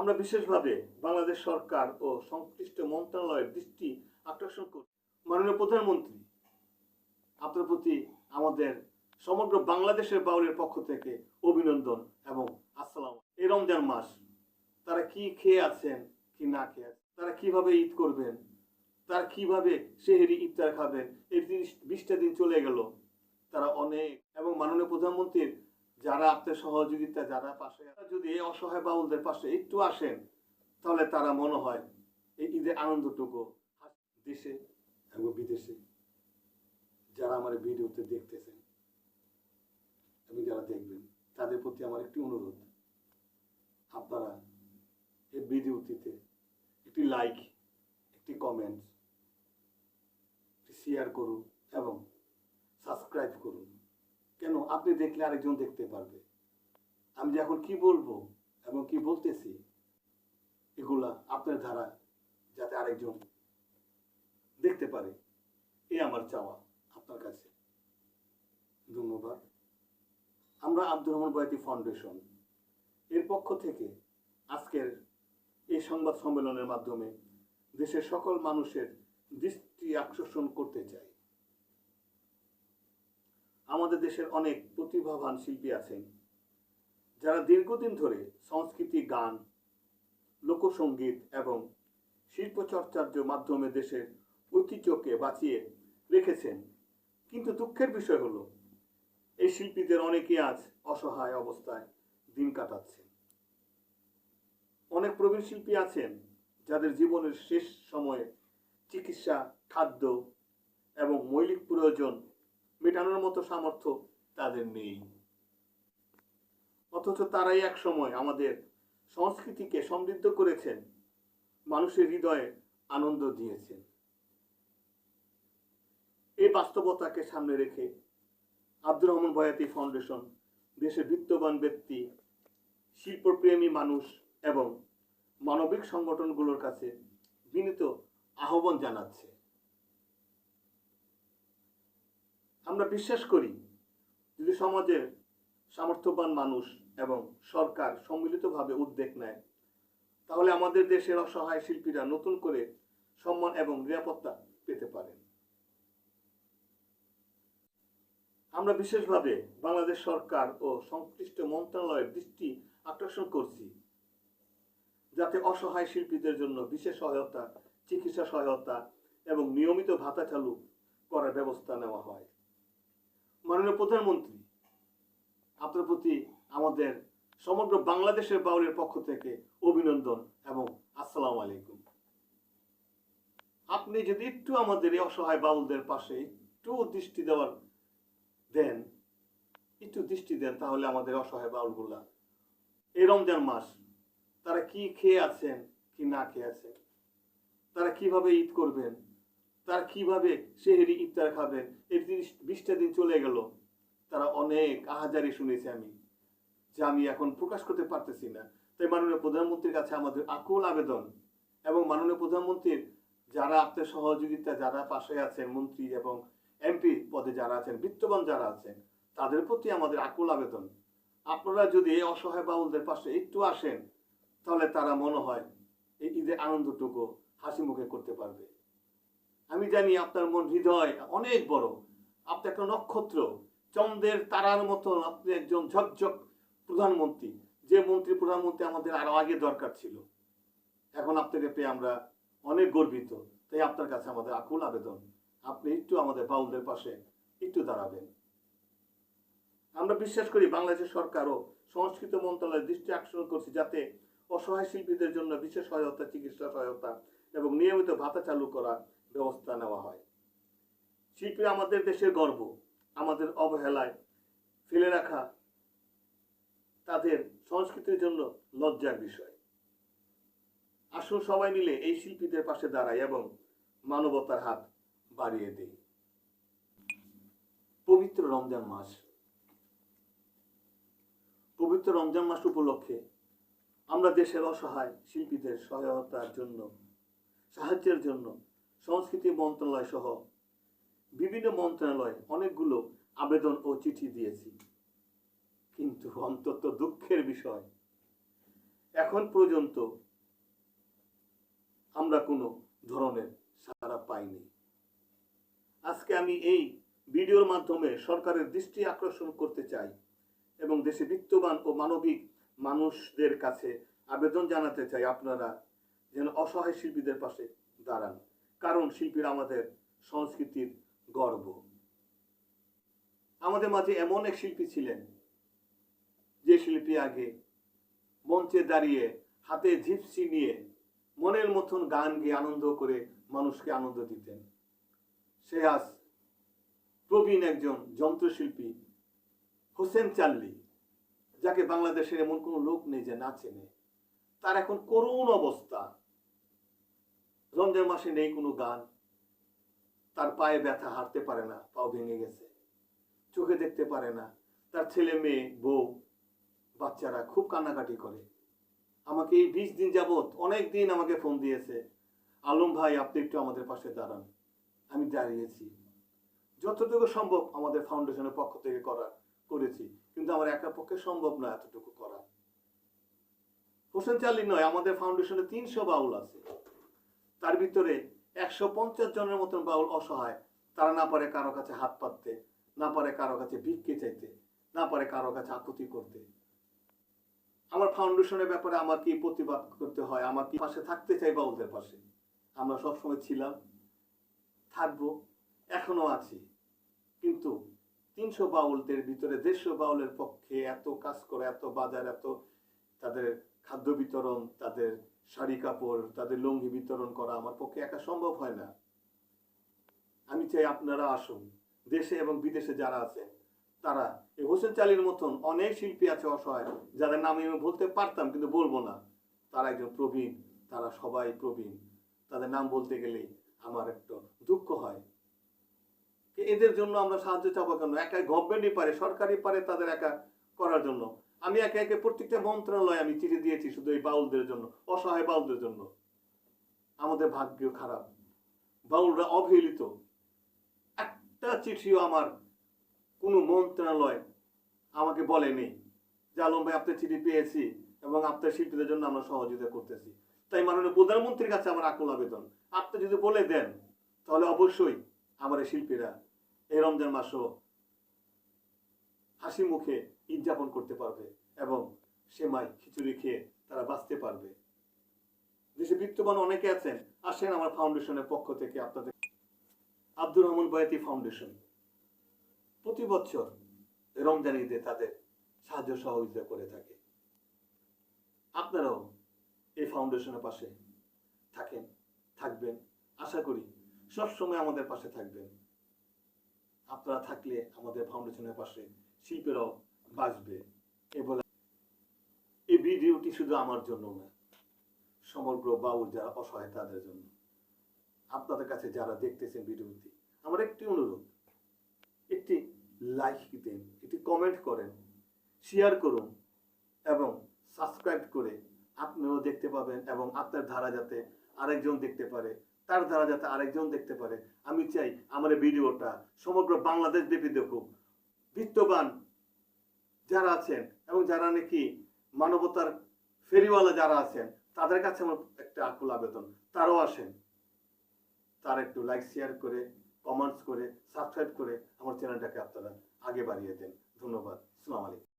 আমরা বিশেষভাবে বাংলাদেশ সরকার ও সংশ্লিষ্ট মন্ত্রণালয়ের দৃষ্টি আকর্ষণ করি। মাননীয় প্রধানমন্ত্রী, আপনার প্রতি আমাদের সমগ্র বাংলাদেশের বাউলের পক্ষ থেকে অভিনন্দন এবং আসসালাম। এই রমজান মাস তারা কি খেয়ে আছেন কি না খেয়ে আছেন, তারা কিভাবে ঈদ করবেন, তারা কিভাবে সেহেরি ইফতার খাবেন, এই 20টা দিন চলে গেল। তারা অনেক এবং মাননীয় প্রধানমন্ত্রীর যারা আপনার সহযোগিতা যারা পাশে যদি এই অসহায় বাউলদের পাশে একটু আসেন, তাহলে তারা মনে হয় এই ঈদের আনন্দটুকু দেশে এবং বিদেশে যারা আমার ভিডিওতে দেখতেছেন এবং যারা দেখবেন তাদের প্রতি আমার একটি অনুরোধ, আপনারা এই ভিডিওটিতে একটি লাইক, একটি কমেন্ট, একটি শেয়ার করুন এবং সাবস্ক্রাইব করুন। কেন? আপনি দেখলে আরেকজন দেখতে পারবে। আমি যে এখন কি বলবো এবং কি বলতেছি এগুলা আপনার দ্বারা যাতে আরেকজন দেখতে পারে, এই আমার চাওয়া আপনার কাছে। ধন্যবাদ। আমরা আব্দুর রহমান বয়াতি ফাউন্ডেশন এর পক্ষ থেকে আজকের এই সংবাদ সম্মেলনের মাধ্যমে দেশের সকল মানুষের দৃষ্টি আকর্ষণ করতে চাই। আমাদের দেশের অনেক প্রতিভাবান শিল্পী আছেন যারা দীর্ঘদিন ধরে সংস্কৃতি, গান, লোকসঙ্গীত এবং শিল্পচর্চার মাধ্যমে দেশের ঐতিহ্যকে বাঁচিয়ে রেখেছেন। কিন্তু দুঃখের বিষয় হলো এই শিল্পীদের অনেকেই আজ অসহায় অবস্থায় দিন কাটাচ্ছেন। অনেক প্রবীণ শিল্পী আছেন যাদের জীবনের শেষ সময়ে চিকিৎসা, খাদ্য এবং মৌলিক প্রয়োজন মেটানোর মতো সামর্থ্য তাদের নেই। অথচ তারাই এক সময় আমাদের সংস্কৃতিকে সমৃদ্ধ করেছেন, মানুষের হৃদয়ে আনন্দ দিয়েছেন। এই বাস্তবতাকে সামনে রেখে আব্দুর রহমান বয়াতি ফাউন্ডেশন দেশের বিত্তবান ব্যক্তি, শিল্পপ্রেমী মানুষ এবং মানবিক সংগঠনগুলোর কাছে বিনীত আহ্বান জানাচ্ছে। আমরা বিশ্বাস করি যদি সমাজের সামর্থ্যবান মানুষ এবং সরকার সম্মিলিতভাবে উদ্যোগ নেয়, তাহলে আমাদের দেশের অসহায় শিল্পীরা নতুন করে সম্মান এবং নিরাপত্তা পেতে পারেন। আমরা বিশেষভাবে বাংলাদেশ সরকার ও সংশ্লিষ্ট মন্ত্রণালয়ের দৃষ্টি আকর্ষণ করছি যাতে অসহায় শিল্পীদের জন্য বিশেষ সহায়তা, চিকিৎসা সহায়তা এবং নিয়মিত ভাতা চালু করার ব্যবস্থা নেওয়া হয়। মাননীয় প্রধানমন্ত্রী, আপনার প্রতি আমাদের সমগ্র বাংলাদেশের বাউলের পক্ষ থেকে অভিনন্দন এবং আসসালামু আলাইকুম। আপনি যদি একটু আমাদের এই অসহায় বাউলদের পাশে একটু দৃষ্টি দেন, তাহলে আমাদের অসহায় বাউলগুলা এই রমজান মাস তারা কি খেয়ে আছেন কি না খেয়ে আছেন, তারা কিভাবে ঈদ করবেন, তারা কিভাবে সেহেরি ইফতার খাবেন, এই 20টা দিন চলে গেল। তারা অনেক আহাজারি শুনেছি আমি, যা আমি এখন প্রকাশ করতে পারতেছি না। তাই মাননীয় প্রধানমন্ত্রীর কাছে আমাদের আকুল আবেদন এবং মাননীয় প্রধানমন্ত্রীর যারা আপনার সহযোগিতা যারা পাশে আছেন, মন্ত্রী এবং এমপি পদে যারা আছেন, বিত্তবান যারা আছেন, তাদের প্রতি আমাদের আকুল আবেদন, আপনারা যদি এই অসহায় বাউলদের পাশে একটু আসেন, তাহলে তারা মনে হয় এই ঈদের আনন্দটুকু হাসি মুখে করতে পারবে। আমি জানি আপনার মন হৃদয় অনেক বড়, আপনি একটা নক্ষত্র, চন্দ্রের তারার মতন, আপনি একজন ঝকঝক প্রধানমন্ত্রী, যে মন্ত্রী প্রধানমন্ত্রী আমাদের আরো আগে দরকার ছিল। এখন আপনাকে পেয়ে আমরা অনেক গর্বিত। তাই আপনার কাছে আমাদের আকুল আবেদন, আপনি একটু আমাদের বাউলদের পাশে একটু দাঁড়াবেন। আমরা বিশ্বাস করি বাংলাদেশ সরকার ও সংস্কৃতি মন্ত্রণালয়ের দৃষ্টি আকর্ষণ করছি যাতে অসহায় শিল্পীদের জন্য বিশেষ সহায়তা, চিকিৎসা সহায়তা এবং নিয়মিত ভাতা চালু করার ব্যবস্থা নেওয়া হয়। শিল্পী আমাদের দেশের গর্ব, আমাদের অবহেলায় ফেলে রাখা তাদের সংস্কৃতির জন্য লজ্জার বিষয়। আসুন সবাই মিলে এই শিল্পীদের পাশে দাঁড়াই এবং মানবতার হাত বাড়িয়ে দেই। পবিত্র রমজান মাস উপলক্ষে আমরা দেশের অসহায় শিল্পীদের সহায়তার জন্য, সাহায্যের জন্য সংস্কৃতি মন্ত্রণালয় সহ বিভিন্ন মন্ত্রণালয়ে অনেকগুলো আবেদন ও চিঠি দিয়েছি। কিন্তু অন্তত দুঃখের বিষয়, এখন পর্যন্ত আমরা কোনো ধরনের সাড়া পাইনি। আজকে আমি এই ভিডিওর মাধ্যমে সরকারের দৃষ্টি আকর্ষণ করতে চাই এবং দেশে বিত্তবান ও মানবিক মানুষদের কাছে আবেদন জানাতে চাই, আপনারা যেন অসহায় শিল্পীদের পাশে দাঁড়ান। কারণ শিল্পীরা আমাদের সংস্কৃতির গর্ব। আমাদের মাঝে এমন এক শিল্পী ছিলেন যে শিল্পী আগে মঞ্চে দাঁড়িয়ে হাতে জিপসি নিয়ে মনের মতন গান গেয়ে আনন্দ করে মানুষকে আনন্দ দিতেন। সে আজ প্রবীণ একজন যন্ত্রশিল্পী হোসেন চাল্লি, যাকে বাংলাদেশের এমন কোনো লোক নেই যে না চেনে। তার এখন করুণ অবস্থা, রমজান মাসে নেই কোনো গান, তার পায়ে ব্যথা, হাঁটতে পারে না, পাও ভেঙে গেছে, চোখে দেখতে পারে না। তার ছেলে মেয়ে বউ বাচ্চারা খুব কান্নাকাটি করে। আমাকে এই 20 দিন যাবত অনেক দিন আমাকে ফোন দিয়েছে, আলম ভাই আপনি একটু আমাদের পাশে দাঁড়ান। আমি দাঁড়িয়েছি, যতটুকু সম্ভব আমাদের ফাউন্ডেশনের পক্ষ থেকে করেছি, কিন্তু আমার একা পক্ষে সম্ভব না এতটুকু করা। হোসেন চাল্লি নয়, আমাদের ফাউন্ডেশনে 300 বাউল আছে, তার ভিতরে 150 জনের মতন বাউল অসহায়। তারা না পারে কারো কাছে হাত পাততে, না পারে কারো কাছে ভিক্ষে চাইতে, না পারে কারো কাছে আকুতি করতে। আমার ফাউন্ডেশনের ব্যাপারে আমার কি প্রতিবাদ করতে হয়, আমার কি পাশে থাকতে চাই বাউলদের পাশে। আমরা সবসময় ছিলাম, থাকবো, এখনো আছি। কিন্তু 300 বাউলদের ভিতরে 150 বাউলের পক্ষে এত কাজ করা, এত বাজার, এত তাদের খাদ্য বিতরণ, তাদের শাড়ি কাপড়, তাদের লুঙ্গি বিতরণ করা আমার পক্ষে একা সম্ভব হয় না। আমি চাই আপনারা আসুন, দেশে এবং বিদেশে যারা আছে তারা, এই হোসেন চাল্লির মতন অনেক শিল্পী আছে অসহায়, যাদের নাম আমি বলতে পারতাম কিন্তু বলবো না। তারা একজন প্রবীণ, তারা সবাই প্রবীণ, তাদের নাম বলতে গেলেই আমার একটু দুঃখ হয়। এদের জন্য আমরা সাহায্য চাবো কেন? একা গভর্নমেন্টই পারে, সরকারই পারে তাদের একা করার জন্য। আমি একে একে প্রত্যেকটা মন্ত্রণালয়ে আমি চিঠি দিয়েছি শুধু এই বাউলদের জন্য, অসহায় বাউলদের জন্য। আমাদের ভাগ্য খারাপ, বাউলরা অবহেলিত। একটা চিঠিও আমার কোনো মন্ত্রণালয় আমাকে বলেনি যে আলম ভাই আপনার চিঠি পেয়েছি এবং আপনার শিল্পীদের জন্য আমরা সহযোগিতা করতেছি। তাই মাননীয় প্রধানমন্ত্রীর কাছে আমার আকুল আবেদন, আপনি যদি বলে দেন তাহলে অবশ্যই আমার এই শিল্পীরা এই রমজান মাসও হাসি মুখে ঈদ যাপন করতে পারবে এবং সেমাই খিচুড়ি খেয়ে তারা বাঁচতে পারবে। দেশে বিত্তবান অনেকে আছেন, আসেন আমার ফাউন্ডেশনের পক্ষ থেকে আপনাদের। আব্দুর রহমান বয়াতি ফাউন্ডেশন প্রতি বছর রমজান ঈদে তাদের সাহায্য সহযোগিতা করে থাকে। আপনারাও এই ফাউন্ডেশনের পাশে থাকেন, থাকবেন, আশা করি সবসময় আমাদের পাশে থাকবেন। আপনারা থাকলে আমাদের ফাউন্ডেশনের পাশে শিল্পীরাও বাঁচবে। এই ভিডিওটি শুধু আমার জন্য না, সমগ্র বাউল যারা অসহায় তাদের জন্য। আপনাদের কাছে যারা দেখতেছেন ভিডিওটি, আমার একটি অনুরোধ, একটি লাইক দিন, একটি কমেন্ট করেন, শেয়ার করুন এবং সাবস্ক্রাইব করে আপনিও দেখতে পাবেন এবং আপনার ধারা যাতে আরেকজন দেখতে পারে, তার ধারা যাতে আরেকজন দেখতে পারে। আমি চাই আমার ভিডিওটা সমগ্র বাংলাদেশ ব্যাপী দেখুক। বিত্তবান যারা আছেন এবং যারা নাকি মানবতার ফেরিওয়ালা যারা আছেন, তাদের কাছে আমার একটা আকুল আবেদন, তারাও আসেন, তারা একটু লাইক শেয়ার করে, কমেন্টস করে, সাবস্ক্রাইব করে আমার চ্যানেলটাকে আপনারা আগে বাড়িয়ে দেন। ধন্যবাদ। আসসালামু আলাইকুম।